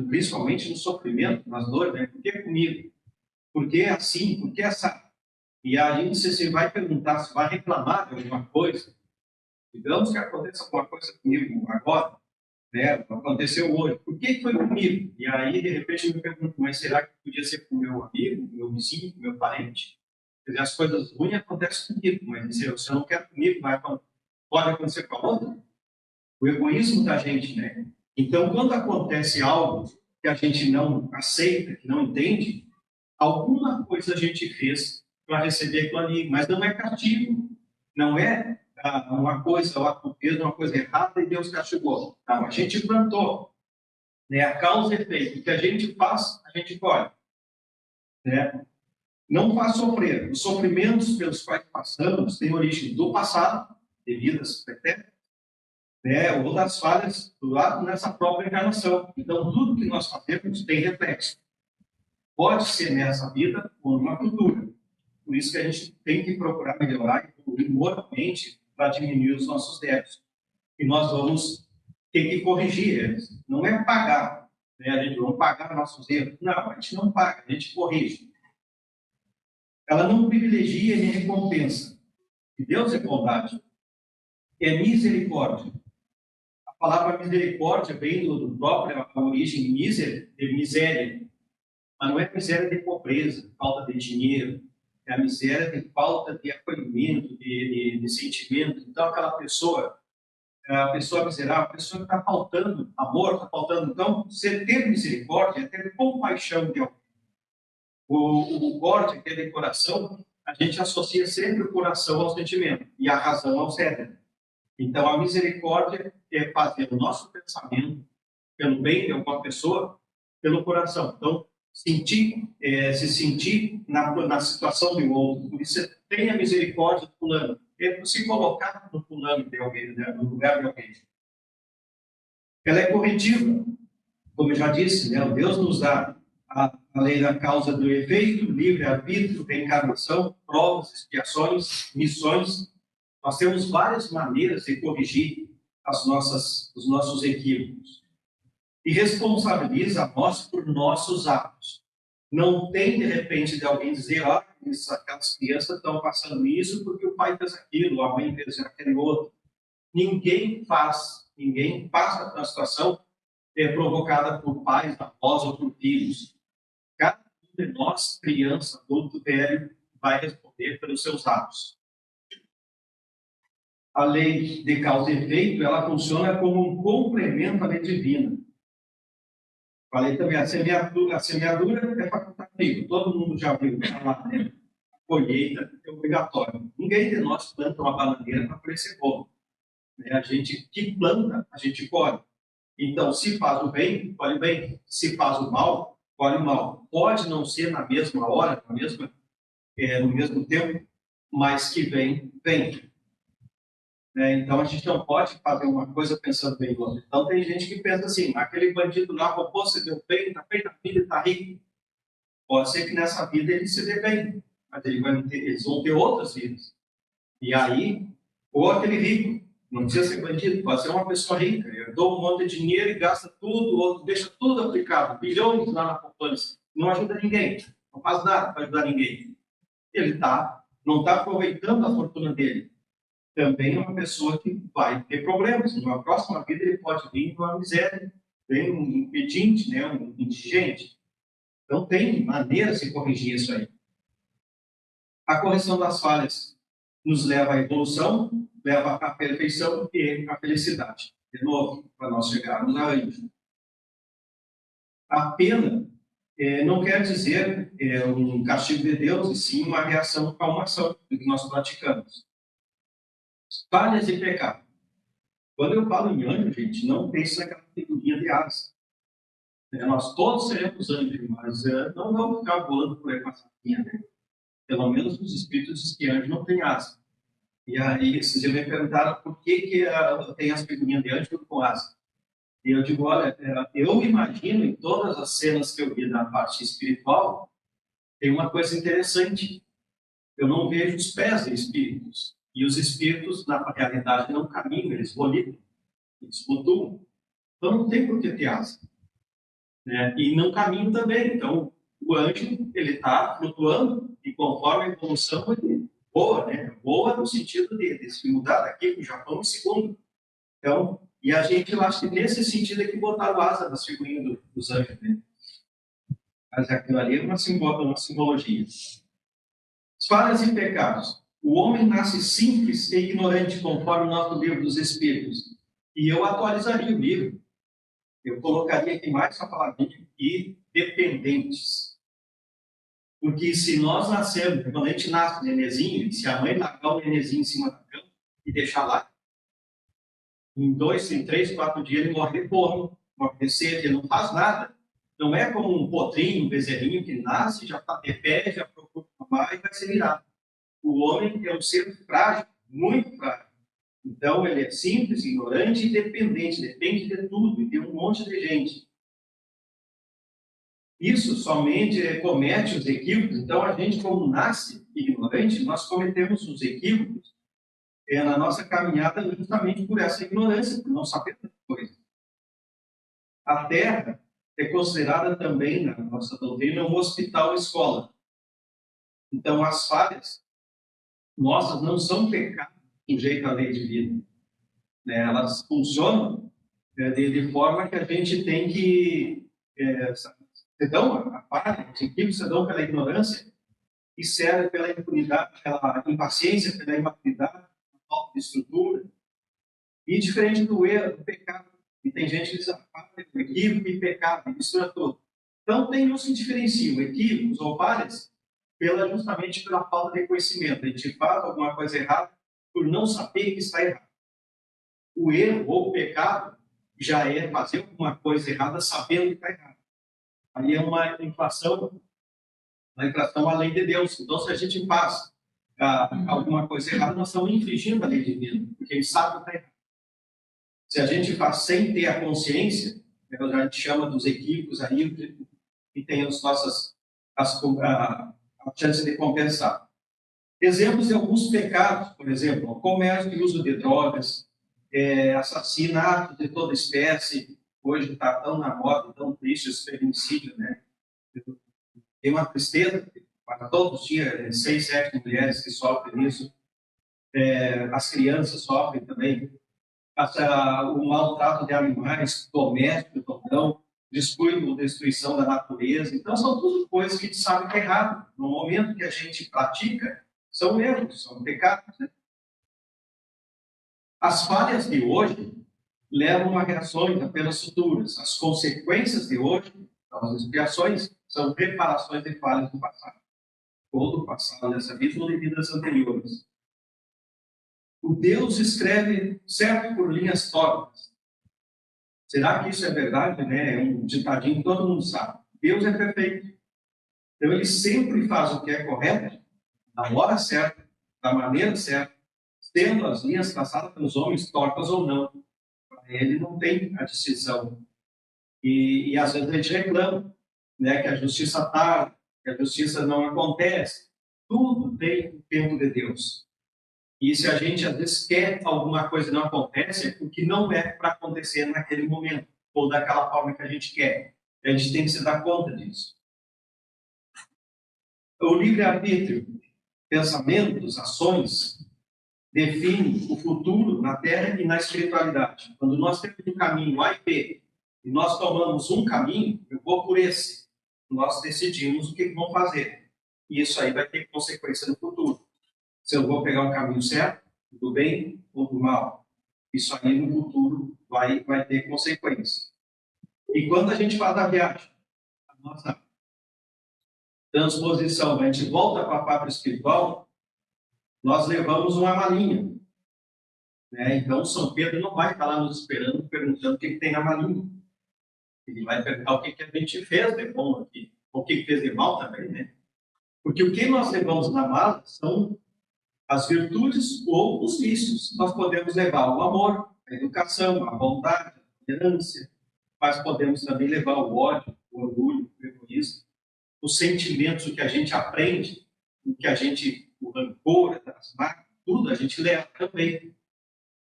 Speaker 3: principalmente no sofrimento, nas dores, né? Por que comigo? Por que assim? Por que essa? E aí você vai perguntar, se vai reclamar de alguma coisa. Digamos que aconteça alguma coisa comigo agora, né? Aconteceu hoje. Por que foi comigo? E aí, de repente, eu me pergunto, mas será que podia ser com o meu amigo, com o meu vizinho, com o meu parente? Quer dizer, as coisas ruins acontecem comigo, mas se eu não quero comigo, pode acontecer com a outra. O egoísmo da gente, né? Então, quando acontece algo que a gente não aceita, que não entende, alguma coisa a gente fez para receber aquilo ali, mas não é castigo, não é uma coisa, fez uma coisa errada e Deus castigou. Não, a gente plantou, né? A causa e efeito, o que a gente faz, a gente colhe, né? Não faz sofrer. Os sofrimentos pelos quais passamos têm origem do passado, de vidas pretéritas, né, ou das falhas do lado nessa própria encarnação. Então, tudo que nós fazemos tem reflexo. Pode ser nessa vida ou numa futura. Por isso que a gente tem que procurar melhorar e evoluir moralmente para diminuir os nossos débitos. E nós vamos ter que corrigir eles. Não é pagar, né? A gente não pagar nossos erros. Não, a gente não paga, a gente corrige. Ela não privilegia nem recompensa. E Deus é bondade. É misericórdia. A palavra misericórdia vem do próprio, a origem de miséria. Mas não é miséria de pobreza, falta de dinheiro. É a miséria de falta de acolhimento, de sentimento. Então, aquela pessoa, a pessoa miserável, a pessoa que está faltando amor, está faltando. Então, você ter misericórdia é ter compaixão de alguém. O corte, que é de coração, a gente associa sempre o coração ao sentimento e a razão ao cérebro. Então, a misericórdia é fazer o nosso pensamento pelo bem de alguma pessoa, pelo coração. Então, se sentir na situação do outro. Por isso, você tenha misericórdia do fulano. É se colocar no fulano de alguém, né? No lugar de alguém. Ela é corretiva. Como eu já disse, né? Deus nos dá a lei da causa do efeito, livre-arbítrio, reencarnação, provas, expiações, missões. Nós temos várias maneiras de corrigir os nossos equívocos. E responsabiliza a nós por nossos atos. Não tem, de repente, de alguém dizer, aquelas crianças estão passando isso porque o pai fez aquilo, a mãe fez aquele outro. ninguém passa por uma situação provocada por pais, avós ou por filhos. Cada um de nós, criança, adulto, velho, vai responder pelos seus atos. A lei de causa e efeito, ela funciona como um complemento à lei divina. Falei também, a semeadura é facultativa. Todo mundo já ouviu falar, né? A colheita é obrigatória. Ninguém de nós planta uma bananeira para crescer bolo. A gente que planta, a gente colhe. Então, se faz o bem, colhe bem. Se faz o mal, colhe o mal. Pode não ser na mesma hora, no mesmo tempo, mas que vem. Então, a gente não pode fazer uma coisa pensando bem em outra. Então, tem gente que pensa assim, aquele bandido lá roubou, se deu bem, está feito a vida, está rico. Pode ser que nessa vida ele se dê bem, mas eles vão ter outras vidas. E aí, ou aquele rico, não precisa ser bandido, pode ser uma pessoa rica, herdou um monte de dinheiro e gasta tudo, ou deixa tudo aplicado, bilhões lá na poupança, não ajuda ninguém, não faz nada para ajudar ninguém. Ele não está aproveitando a fortuna dele. Também é uma pessoa que vai ter problemas. Na próxima vida ele pode vir com uma miséria, bem um pedinte, né, um indigente. Então tem maneiras de corrigir isso aí. A correção das falhas nos leva à evolução, leva à perfeição e à felicidade. De novo, para nós chegarmos a anjo. A pena não quer dizer um castigo de Deus, e sim uma reação a uma ação do que nós praticamos. Falhas e pecado. Quando eu falo em anjo, gente, não pense naquela figurinha de asa. Nós todos seremos anjos, mas não vamos ficar voando por aí com essa linha, né? Pelo menos os espíritos dizem que anjo não tem asa. E aí, vocês já me perguntaram por que tem as figurinhas de anjo com asa. E eu digo, olha, eu imagino em todas as cenas que eu vi da parte espiritual, tem uma coisa interessante. Eu não vejo os pés de espíritos. E os espíritos, na realidade, não caminham, eles volitam, eles flutuam. Então, não tem por que ter asa. Né? E não caminham também. Então, o anjo, ele está flutuando, e conforme a evolução, ele voa, né? Voa no sentido de se mudar daqui para o Japão em segundo. Então, e a gente, eu acho que nesse sentido é que botaram asa nas figurinhas dos anjos. Né? Mas aquilo ali é uma simbologia. Falhas e pecados. O homem nasce simples e ignorante, conforme o nosso livro dos Espíritos. E eu atualizaria o livro. Eu colocaria aqui mais uma palavra e dependentes. Porque se nós nascemos, quando a gente nasce nenenzinho, e se a mãe largar o nenenzinho em cima da cama e deixar lá, em 2, em 3, 4 dias ele morre de fome, morre de sede, ele não faz nada. Não é como um potrinho, um bezerrinho que nasce, já está de pé, já procura mamar e vai se virar. O homem é um ser frágil, muito frágil. Então, ele é simples, ignorante e dependente, depende de tudo, e tem um monte de gente. Isso somente comete os equívocos. Então, a gente, como nasce ignorante, nós cometemos os equívocos na nossa caminhada justamente por essa ignorância, por não saber das coisas. A Terra é considerada também, na nossa doutrina, um hospital-escola. Então, as falhas nossas não são pecados sujeito à lei divina. Né? Elas funcionam de forma que a gente tem que... se dão a falha, os equívocos se dão pela ignorância e serve pela impunidade, pela impaciência, pela imaturidade, falta de estrutura. E diferente do erro, do pecado. E tem gente que diz, equívoco e pecado, mistura tudo. Então, tem uns que diferenciam equívocos ou falhas justamente pela falta de conhecimento. A gente faz alguma coisa errada por não saber que está errado. O erro ou o pecado já é fazer alguma coisa errada sabendo que está errado. Aí é uma infração à lei de Deus. Então, se a gente faz alguma coisa errada, nós estamos infringindo a lei divina, porque a gente sabe que está errado. Se a gente faz sem ter a consciência, a gente chama dos equívocos aí, e tem as nossas a chance de compensar. Exemplos de alguns pecados, por exemplo, o comércio e uso de drogas, assassinato de toda espécie, hoje está tão na moda, tão triste esse feminicídio, né? Tem uma tristeza, para todos os dias, 6, 7 mulheres que sofrem isso, as crianças sofrem também. o maltrato de animais domésticos, então, descuido ou destruição da natureza. Então, são tudo coisas que a gente sabe que é errado. No momento que a gente pratica, são erros, são pecados. Né? As falhas de hoje levam a reações apenas futuras. As consequências de hoje, as expiações, são reparações de falhas do passado. Ou do passado dessa vida ou de vidas anteriores. O Deus escreve certo por linhas tortas. Será que isso é verdade? Né? É um ditadinho que todo mundo sabe. Deus é perfeito. Então, ele sempre faz o que é correto, na hora certa, da maneira certa, tendo as linhas traçadas pelos homens, tortas ou não. Ele não tem a decisão. E às vezes a gente reclama, né, que a justiça tarda, que a justiça não acontece. Tudo tem o tempo de Deus. E se a gente às vezes quer alguma coisa e não acontece, é porque não é para acontecer naquele momento, ou daquela forma que a gente quer. A gente tem que se dar conta disso. O livre-arbítrio, pensamentos, ações, define o futuro na Terra e na espiritualidade. Quando nós temos um caminho A e B, e nós tomamos um caminho, eu vou por esse. Nós decidimos o que vamos fazer. E isso aí vai ter consequência no futuro. Se eu vou pegar o caminho certo, do bem ou do mal. Isso aí no futuro vai ter consequência. E quando a gente fala da viagem, a nossa transposição, a gente volta para a pátria espiritual, nós levamos uma malinha. Né? Então, São Pedro não vai estar lá nos esperando, perguntando o que tem na malinha. Ele vai perguntar o que a gente fez de bom aqui, ou o que fez de mal também, né? Porque o que nós levamos na mala são as virtudes ou os vícios. Nós podemos levar o amor, a educação, a bondade, a tolerância, mas podemos também levar o ódio, o orgulho, o egoísmo, os sentimentos, o que a gente aprende, o rancor, as mágoas, tudo a gente leva também.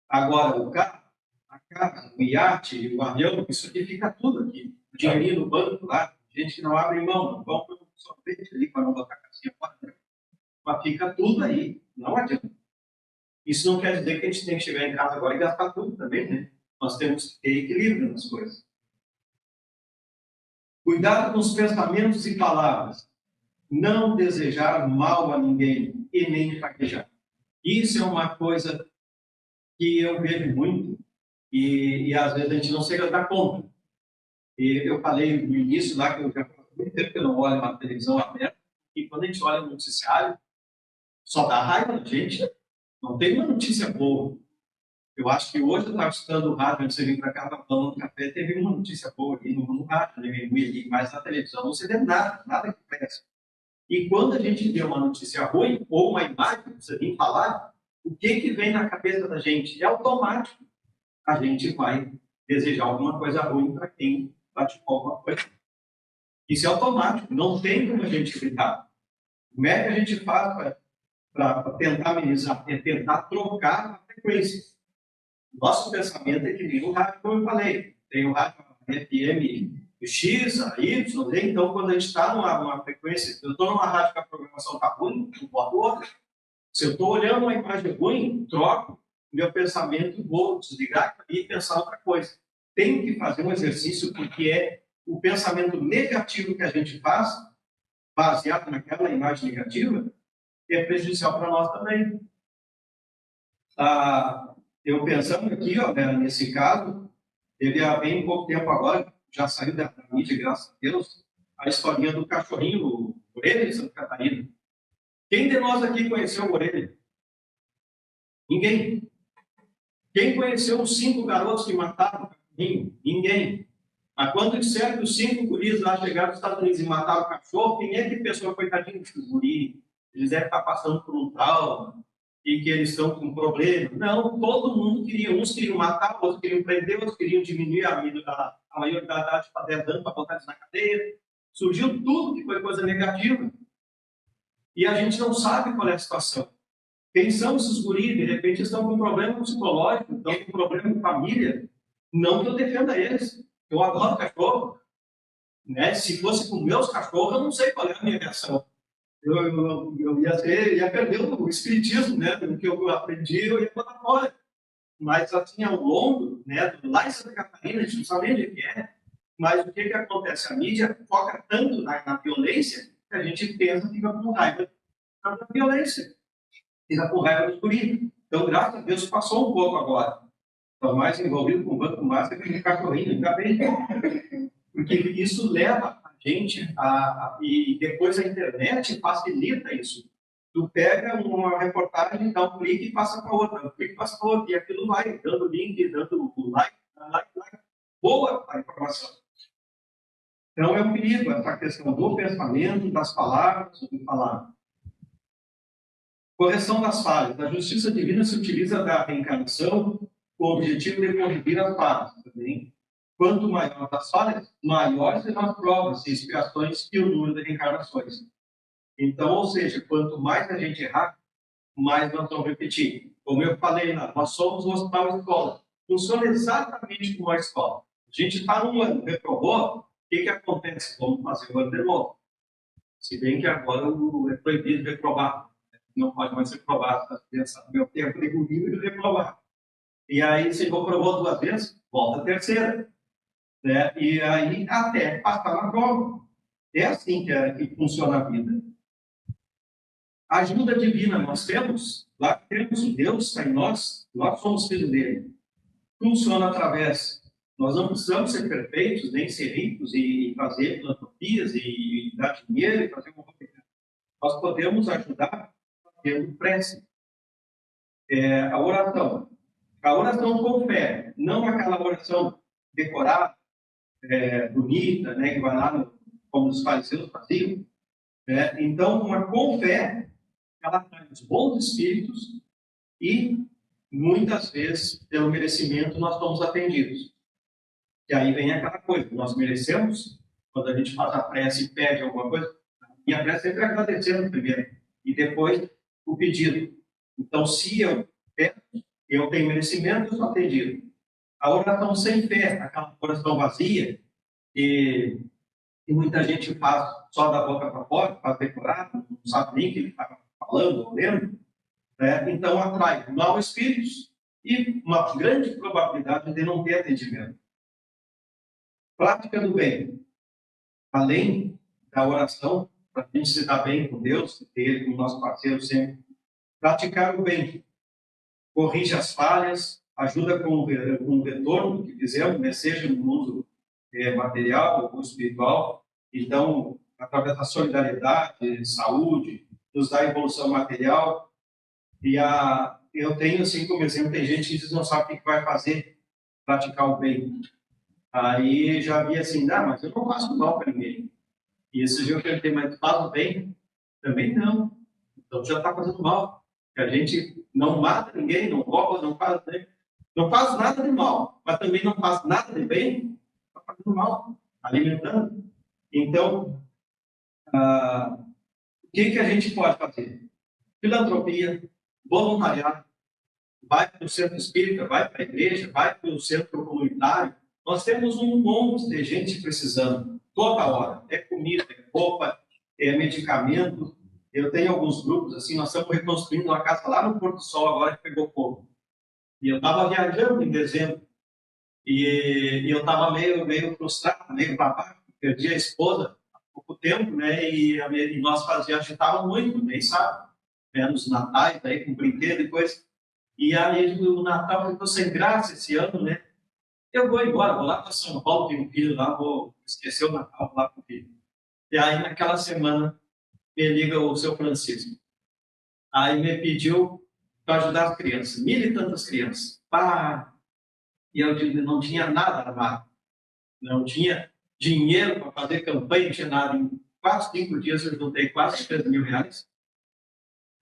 Speaker 3: Agora, o carro, a casa, o iate, o avião, isso aqui fica tudo aqui. O dinheirinho no banco lá, gente que não abre mão, não compra um sorvete ali para não botar a casinha fora. Mas fica tudo aí, não adianta. Isso não quer dizer que a gente tem que chegar em casa agora e gastar tudo também, né? Nós temos que ter equilíbrio nas coisas. Cuidado com os pensamentos e palavras. Não desejar mal a ninguém e nem fraquejar. Isso é uma coisa que eu vejo muito e às vezes a gente não chega a dar conta. E eu falei no início lá que eu já faz muito tempo que eu não olho uma televisão aberta e quando a gente olha no noticiário, só dá raiva da gente. Não tem uma notícia boa. Eu acho que hoje eu estava escutando o rádio, antes de vir para cá, estava falando no café, teve uma notícia boa ali no rádio, mas na televisão não se vê nada que presta. E quando a gente vê uma notícia ruim, ou uma imagem, não precisa nem falar, o que vem na cabeça da gente? É automático. A gente vai desejar alguma coisa ruim para quem praticou alguma coisa. Isso é automático, não tem como a gente evitar. Como é que a gente faz para tentar amenizar? É tentar trocar a frequência. Nosso pensamento é que nem o rádio, como eu falei. Tem o rádio FM X, a Y, então quando a gente está numa frequência, eu estou numa rádio que a programação está ruim, eu boto outra. Se eu estou olhando uma imagem ruim, troco meu pensamento, vou desligar e pensar outra coisa. Tenho que fazer um exercício, porque é o pensamento negativo que a gente faz, baseado naquela imagem negativa, que é prejudicial para nós também. Eu pensando aqui, ó, nesse caso, teve há bem pouco tempo agora, já saiu da mídia, graças a Deus, a historinha do cachorrinho, o Orelha de Santa Catarina. Quem de nós aqui conheceu o Orelha? Ninguém. Quem conheceu os 5 garotos que mataram o cachorrinho? Ninguém. Mas quando disseram que os 5 guris lá chegaram nos Estados Unidos e mataram o cachorro, quem é que pensou, coitadinho dos guris? Eles devem estar passando por um trauma e que eles estão com um problema. Não, todo mundo queria. Uns queriam matar, outros queriam prender, outros queriam diminuir a maioridade para 10 anos, para botar eles na cadeia. Surgiu tudo que foi coisa negativa. E a gente não sabe qual é a situação. Quem são esses guris? De repente estão com um problema psicológico, estão com um problema de família. Não que eu defenda eles. Eu adoro cachorro. Né? Se fosse com meus cachorros, eu não sei qual é a minha reação. Eu ia perder o espiritismo, né? Do que eu aprendi, eu ia botar fora. mas assim, ao longo, né, lá em Santa Catarina, a gente não sabe nem o que é, mas o que acontece? A mídia foca tanto na violência que a gente pensa que fica com raiva da violência, fica com raiva dos guris. Então, graças a Deus, passou um pouco agora. Estou mais envolvido com o Banco Massa que com o cachorrinho, ainda bem. Porque isso leva a gente e depois a internet facilita isso. Tu pega uma reportagem, dá um clique e passa para outra, um clique passa para outra, e aquilo vai dando link, dando like. Boa a informação. Então é um perigo essa questão do pensamento, das palavras, do falar. Correção das falhas. A justiça divina se utiliza da reencarnação com o objetivo de corrigir as falhas também. Quanto maior as falhas, maiores serão as provas e expiações e o número de reencarnações. Então, ou seja, quanto mais a gente errar, mais nós vamos repetir. Como eu falei lá, nós somos um hospital-escola. Funciona exatamente como uma escola. A gente está num ano, reprovou, o que acontece? Vamos fazer o ano de novo. Se bem que agora é proibido reprovar. Não pode mais reprovar. No meu tempo de comigo de reprovar. E aí, se reprovou 2 vezes, volta a terceira. Né? E aí, até passar na prova. É assim que funciona a vida. A ajuda divina nós temos, lá temos o Deus está em nós somos filhos dele. Funciona através, nós não precisamos ser perfeitos, nem ser ricos e fazer filantropias e dar dinheiro e fazer uma coisa. Nós podemos ajudar fazendo prece. A oração com fé, não aquela oração decorada, bonita, né, que vai lá como os fariseus faziam. Então, uma com fé, ela traz os bons espíritos e, muitas vezes, pelo merecimento, nós somos atendidos. E aí vem aquela coisa, nós merecemos, quando a gente faz a prece e pede alguma coisa, minha prece sempre é agradecendo primeiro, e depois o pedido. Então, se eu peço, eu tenho merecimento, eu sou atendido. A oração sem fé, aquela oração vazia, e muita gente faz só da boca para fora, faz decorado, não sabe nem o que ele está falando ou lendo, né? Então atrai maus espíritos e uma grande probabilidade de não ter atendimento. Prática do bem. Além da oração, para a gente se dar bem com Deus, ter Ele como nosso parceiro sempre. Praticar o bem. Corrige as falhas, ajuda com o retorno que fizemos, né? Seja no mundo material ou espiritual. Então, através da solidariedade, saúde, nos dá evolução material. E eu tenho, assim, como exemplo, tem gente que diz não sabe o que vai fazer, praticar o bem. Aí já vi assim, não, mas eu não faço mal para ninguém. E esse dia eu perguntei, mas faz o bem? Também não. Então já está fazendo mal. A gente não mata ninguém, não rouba, não faz nada de mal, mas também não faz nada de bem, está fazendo mal, alimentando. Então, o que a gente pode fazer? Filantropia, voluntariado, vai para o centro espírita, vai para a igreja, vai para o centro comunitário. Nós temos um monte de gente precisando, toda hora. É comida, é roupa, é medicamento. Eu tenho alguns grupos, assim, nós estamos reconstruindo uma casa lá no Porto Sol, agora que pegou fogo. E eu estava viajando em dezembro. E eu estava meio frustrado, meio babaca. Perdi a esposa há pouco tempo, né? E nós agitávamos muito, nem sabe? Nos natais, aí, com brinquedo e coisa. E aí o Natal ficou sem graça esse ano, né? Eu vou embora, vou lá para São Paulo, tenho um filho lá, vou esquecer o Natal lá com o filho. E aí, naquela semana, me liga o seu Francisco. Aí me pediu para ajudar as crianças, 1.000 e tantas crianças. Pá! E eu não tinha nada armado. Não tinha dinheiro para fazer campanha, não tinha nada. Em 4, 5 dias eu juntei quase 3 mil reais,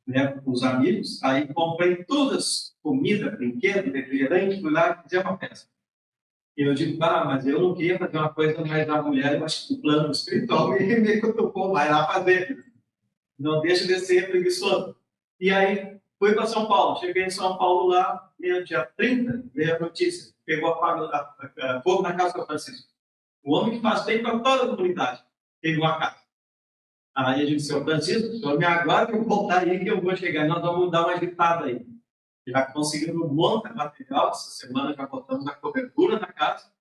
Speaker 3: né, com os amigos. Aí comprei todas, comida, brinquedo, refrigerante, fui lá e fiz uma festa. E eu digo, mas eu não queria fazer uma coisa mais da mulher, eu acho que o plano espiritual me cutucou, vai lá fazer. Não deixa de ser preguiçoso. E aí, fui para São Paulo. Cheguei em São Paulo lá, dia 30, veio a notícia. Pegou fogo na casa do Francisco. O homem que faz bem para toda a comunidade. Pegou a casa. Aí eu disse, seu Francisco, o senhor me aguarda que eu voltar aí, que eu vou chegar. Nós vamos dar uma agitada aí. Já conseguimos um monte de material. Essa semana já botamos a cobertura da casa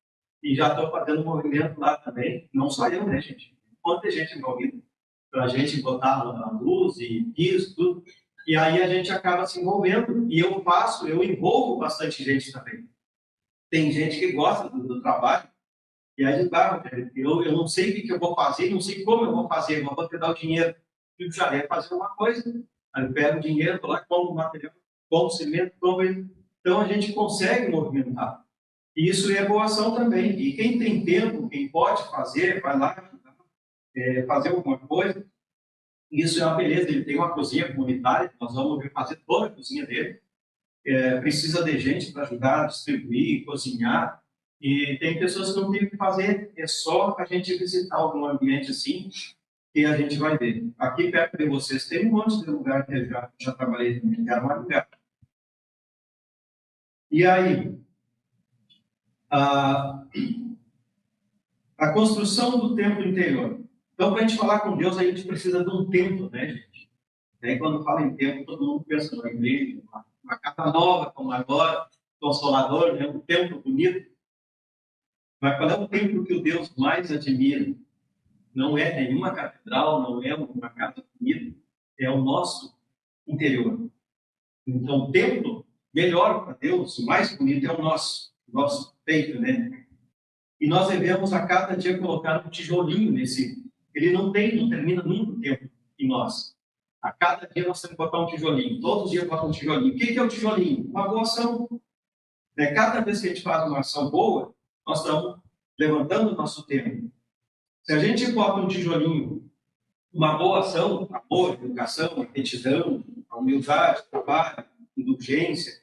Speaker 3: e já estou fazendo um movimento lá também. Não só eu, né, gente? Um monte de gente envolvida para a gente botar a luz e piso, tudo. E aí a gente acaba se envolvendo e eu envolvo bastante gente também. Tem gente que gosta do trabalho e aí eu não sei o que eu vou fazer, não sei como eu vou fazer, mas vou te dar o dinheiro. E já é fazer uma coisa. Aí eu pego o dinheiro, vou lá, compro o material, compro cimento, compro isso. Então a gente consegue movimentar. E isso é boa ação também. E quem tem tempo, quem pode fazer, vai lá fazer alguma coisa. Isso é uma beleza. Ele tem uma cozinha comunitária, nós vamos fazer toda a cozinha dele. Precisa de gente para ajudar a distribuir, cozinhar. E tem pessoas que não têm o que fazer, é só a gente visitar algum ambiente assim que a gente vai ver. Aqui perto de vocês tem um monte de lugar que eu já trabalhei também, que era mais lugar. E aí, a construção do templo interior. Então, para a gente falar com Deus, a gente precisa de um templo, né, gente? Daí, quando fala em templo, todo mundo pensa na igreja, uma casa nova, como agora, Consolador, né? Um templo bonito. Mas qual é o templo que o Deus mais admira? Não é nenhuma catedral, não é uma casa bonita, é o nosso interior. Então, o templo melhor para Deus, o mais bonito é o nosso peito, né? E nós devemos a cada dia colocar um tijolinho nesse. Ele não termina nunca o templo em nós. A cada dia nós temos que botar um tijolinho. Todos os dias bota um tijolinho. O que é o tijolinho? Uma boa ação. Cada vez que a gente faz uma ação boa, nós estamos levantando o nosso templo. Se a gente bota um tijolinho, uma boa ação, amor, educação, retidão, humildade, trabalho, indulgência,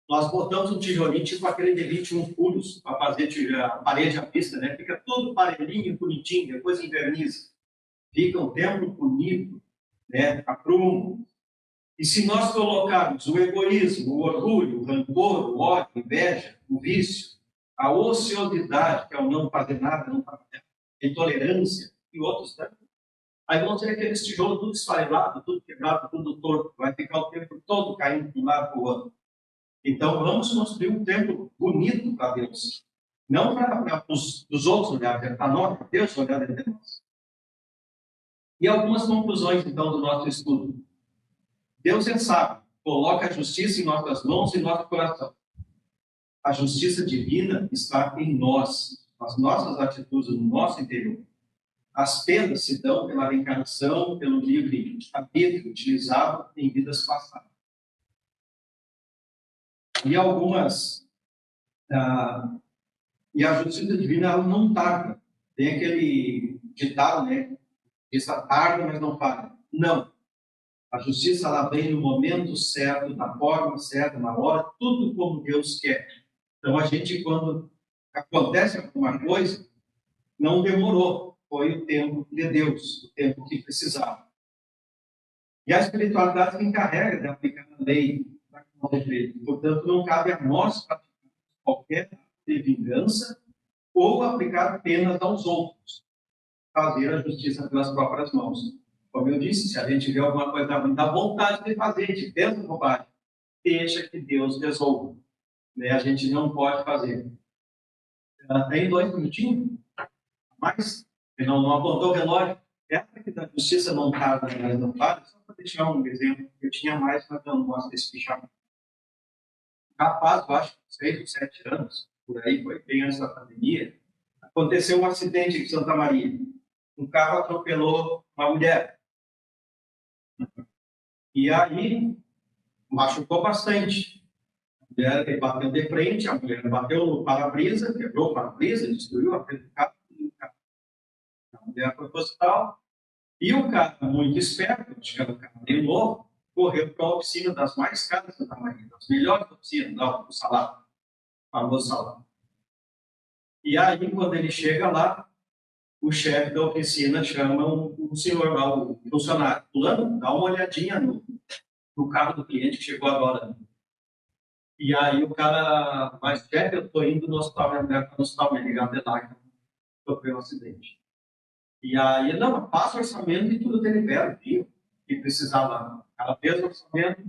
Speaker 3: nós botamos um tijolinho tipo aquele de 21 furos para fazer a parede à vista, né? Fica todo parelhinho, bonitinho, depois inverniza. Fica um templo bonito, né? Aprumo. E se nós colocarmos o egoísmo, o orgulho, o rancor, o ódio, a inveja, o vício, a ociosidade, que é o não fazer nada, não fazer nada, a intolerância e outros tantos, aí vão ter aqueles tijolos tudo esfarelado, tudo quebrado, tudo torto, vai ficar o tempo todo caindo de um lado para o outro. Então, vamos construir um templo bonito para Deus. Não para os outros olharem, para nós, para Deus olhar dentro de nós. E algumas conclusões, então, do nosso estudo. Deus é sábio, coloca a justiça em nossas mãos e em nosso coração. A justiça divina está em nós, as nossas atitudes no nosso interior. As penas se dão pela reencarnação, pelo livre arbítrio utilizado em vidas passadas. E e a justiça divina ela não tarda. Tem aquele ditado, né? Justiça tarda, mas não para. Não. A justiça ela vem no momento certo, na forma certa, na hora, tudo como Deus quer. Então a gente, quando acontece alguma coisa, não demorou. Foi o tempo de Deus, o tempo que precisava. E a espiritualidade se encarrega de aplicar a lei. Portanto, não cabe a nós praticar qualquer ato de vingança ou aplicar penas aos outros, fazer a justiça pelas próprias mãos. Como eu disse, se a gente vê alguma coisa ruim, dá vontade de fazer, a gente pensa em bobagem, deixa que Deus resolva. Né? A gente não pode fazer. Tem 2 minutinhos? Mas não apontou o relógio. Essa que da justiça não tarda, mas não para, só para deixar um exemplo. Eu tinha mais, mas eu não gosto desse fichamento. Rapaz, eu acho, 6 ou 7 anos, por aí, foi bem antes da pandemia, aconteceu um acidente em Santa Maria. Um carro atropelou uma mulher. E aí, machucou bastante. A mulher bateu de frente, a mulher bateu no para-brisa, quebrou o para-brisa, destruiu a frente do carro. A mulher foi para o hospital. E o cara, muito esperto, acho que era um cara meio novo, correu para a oficina das mais caras de Santa Maria, das melhores oficinas, lá do salário, famoso salário. E aí, quando ele chega lá, o chefe da oficina chama o senhor lá, o funcionário. Fulano, dá uma olhadinha no carro do cliente que chegou agora. E aí o cara, mas chefe, eu estou indo no hospital, minha mulher está no hospital, me ligar até lá, que sofreu um acidente. E aí, não, passa o orçamento e tudo delibera, viu? Que precisava. Ela fez o orçamento,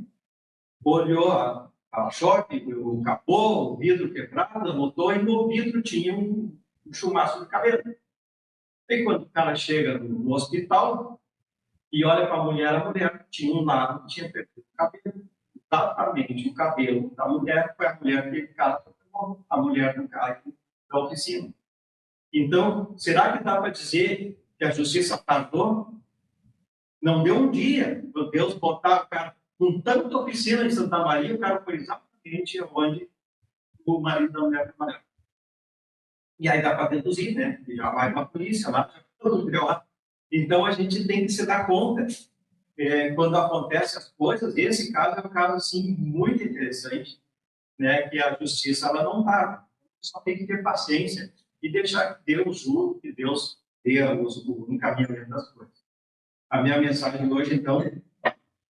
Speaker 3: olhou para-choque, o capô, o vidro quebrado, motor, e no vidro tinha um chumaço de cabelo. E quando o cara chega no hospital e olha para a mulher tinha um lado que tinha perdido o cabelo. Exatamente o cabelo da mulher foi a mulher que cara, a mulher do cara da oficina. Então, será que dá para dizer que a justiça tardou? Não deu um dia para Deus botar o cara com tanta oficina em Santa Maria, o cara foi exatamente onde o marido da mulher trabalhava. E aí dá para deduzir, né? E já vai para a polícia lá, todo pior. Então a gente tem que se dar conta quando acontecem as coisas. Esse caso é um caso assim muito interessante, né? Que a justiça ela não para. Só tem que ter paciência e deixar que Deus julgue, que Deus dê o encaminhamento das coisas. A minha mensagem hoje, então,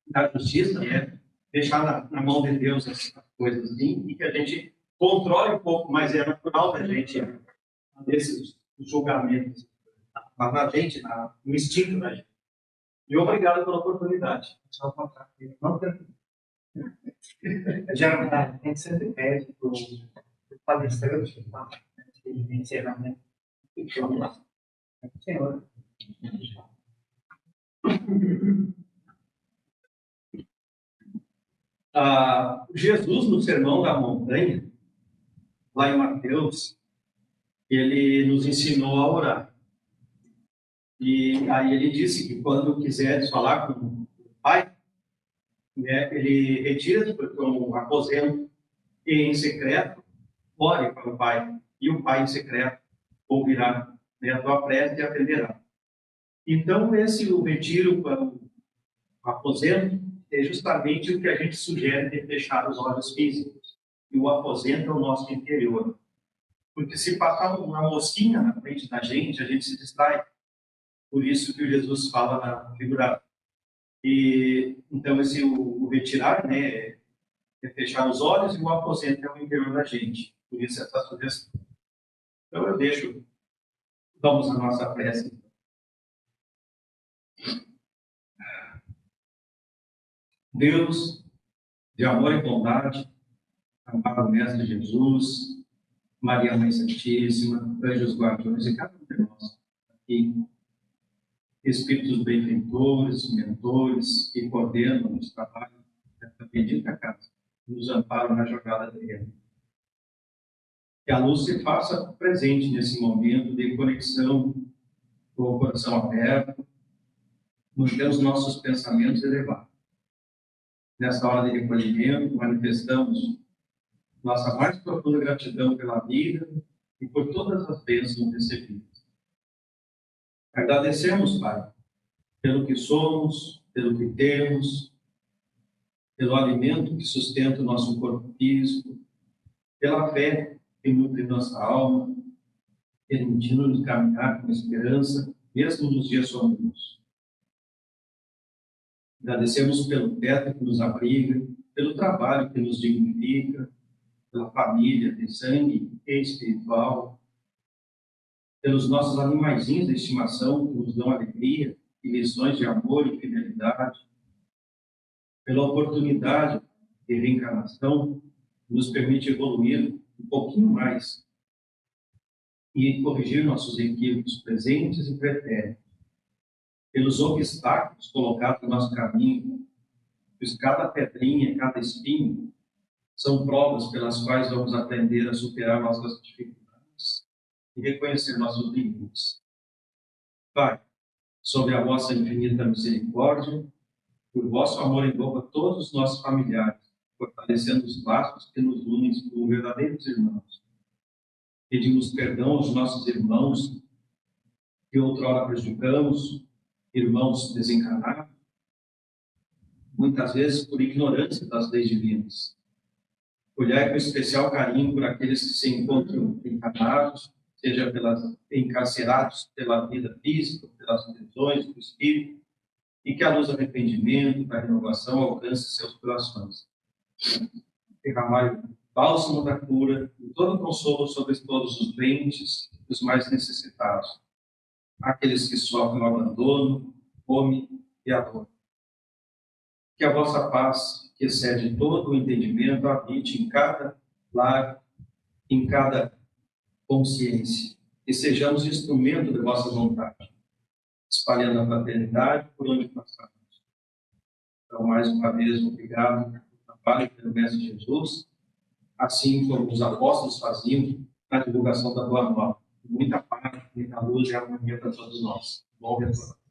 Speaker 3: da justiça é deixar na mão de Deus as coisas assim, e que a gente controle um pouco, mas é natural da gente desses julgamentos na gente, no instinto da gente. E obrigado pela oportunidade. Só contar aqui. Já a gente sempre pede para o palestrante, de encerramento. Vamos lá. Senhor. Jesus, no Sermão da Montanha, lá em Mateus, ele nos ensinou a orar. E aí ele disse que quando quiseres falar com o Pai, né, ele retira-se para um aposento e em secreto ore para o Pai. E o Pai em secreto ouvirá, né, a tua prece e atenderá. Então, o retiro para o aposento é justamente o que a gente sugere de fechar os olhos físicos. E o aposento é o nosso interior. Porque se passar uma mosquinha na frente da gente, a gente se distrai. Por isso que Jesus fala na figura. E então o retirar, né, é fechar os olhos, e o aposento é o interior da gente. Por isso essa sugestão. Então vamos à nossa prece. Deus, de amor e bondade, amado Mestre Jesus, Maria Mãe Santíssima, anjos guardiões e cada um de nós aqui, espíritos benfeitores, mentores, que coordenam os trabalhos dessa bendita casa, nos amparam na jornada terrena. Que a luz se faça presente nesse momento de conexão com o coração aberto, manter os nossos pensamentos elevados. Nesta hora de recolhimento, manifestamos nossa mais profunda gratidão pela vida e por todas as bênçãos recebidas. Agradecemos, Pai, pelo que somos, pelo que temos, pelo alimento que sustenta o nosso corpo físico, pela fé que nutre nossa alma, permitindo-nos caminhar com esperança, mesmo nos dias sombrios. Agradecemos pelo teto que nos abriga, pelo trabalho que nos dignifica, pela família de sangue e espiritual, pelos nossos animaizinhos de estimação que nos dão alegria e lições de amor e fidelidade, pela oportunidade de reencarnação que nos permite evoluir um pouquinho mais e corrigir nossos equívocos presentes e pretéritos, pelos obstáculos colocados no nosso caminho, pois cada pedrinha, cada espinho são provas pelas quais vamos aprender a superar nossas dificuldades e reconhecer nossos limites. Pai, sob a vossa infinita misericórdia, por vosso amor envolva todos os nossos familiares, fortalecendo os laços que nos unem como verdadeiros irmãos. Pedimos perdão aos nossos irmãos que outrora prejudicamos, irmãos desencarnados, muitas vezes por ignorância das leis divinas. Olhai com especial carinho por aqueles que se encontram encarnados, seja encarcerados pela vida física, pelas prisões do espírito, e que a luz do arrependimento, da renovação, alcance seus corações. Derramai o bálsamo da cura e todo consolo sobre todos os doentes e os mais necessitados, aqueles que sofrem o abandono, fome e a dor. que a vossa paz, que excede todo o entendimento, habite em cada lar, em cada consciência, e sejamos instrumento de vossa vontade, espalhando a fraternidade por onde passarmos. Então, mais uma vez, obrigado pelo trabalho pelo Mestre Jesus, assim como os apóstolos faziam na divulgação da Boa Nova. Muita paz, muita luz e harmonia para todos nós. Bom retorno.